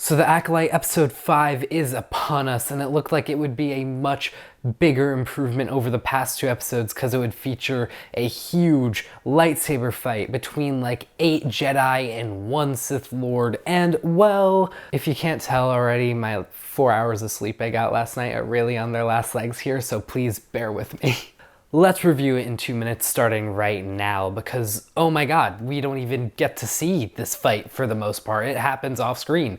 So the Acolyte episode 5 is upon us, and it looked like it would be a much bigger improvement over the past two episodes because it would feature a huge lightsaber fight between like 8 Jedi and 1 Sith Lord. And well, if you can't tell already, my 4 hours of sleep I got last night are really on their last legs here, so please bear with me. Let's review it in 2 minutes starting right now because, oh my god, we don't even get to see this fight for the most part. It happens off screen.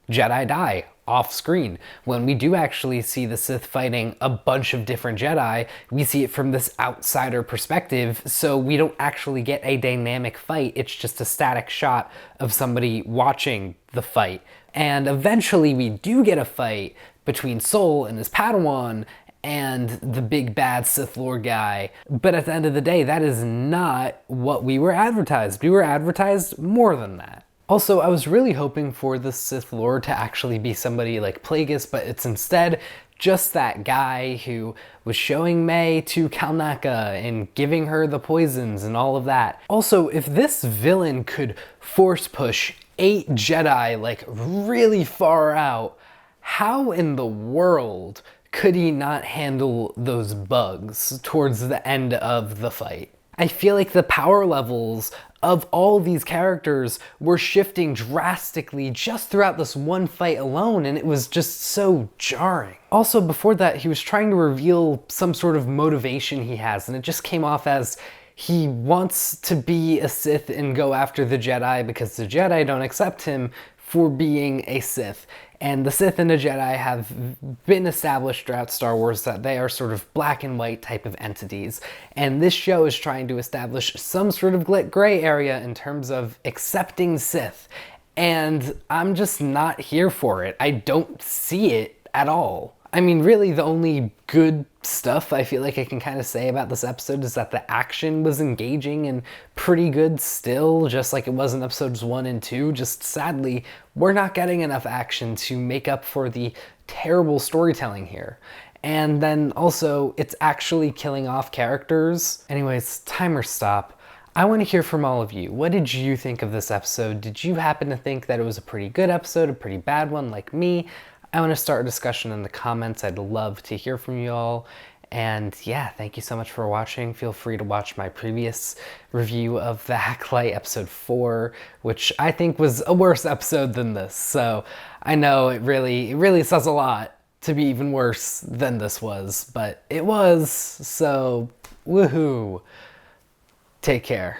Jedi die off screen. When we do actually see the Sith fighting a bunch of different Jedi, we see it from this outsider perspective, so we don't actually get a dynamic fight. It's just a static shot of somebody watching the fight. And eventually we do get a fight between Sol and his Padawan and the big bad Sith Lord guy. But at the end of the day, that is not what we were advertised. We were advertised more than that. Also, I was really hoping for the Sith Lord to actually be somebody like Plagueis, but it's instead just that guy who was showing May to Kalnaka and giving her the poisons and all of that. Also, if this villain could force push 8 Jedi like really far out, how in the world could he not handle those bugs towards the end of the fight? I feel like the power levels of all these characters were shifting drastically just throughout this one fight alone, and it was just so jarring. Also, before that, he was trying to reveal some sort of motivation he has, and it just came off as he wants to be a Sith and go after the Jedi because the Jedi don't accept him for being a Sith. And the Sith and the Jedi have been established throughout Star Wars that they are sort of black and white type of entities. And this show is trying to establish some sort of gray area in terms of accepting Sith. And I'm just not here for it. I don't see it at all. I mean, really, the only good stuff I feel like I can kind of say about this episode is that the action was engaging and pretty good still, just like it was in episodes 1 and 2. Just sadly, we're not getting enough action to make up for the terrible storytelling here. And then also, it's actually killing off characters. Anyways, timer stop. I want to hear from all of you. What did you think of this episode? Did you happen to think that it was a pretty good episode, a pretty bad one like me? I want to start a discussion in the comments. I'd love to hear from you all. And yeah, thank you so much for watching. Feel free to watch my previous review of the Acolyte episode 4, which I think was a worse episode than this. So I know it really says a lot to be even worse than this was, but it was, so woohoo. Take care.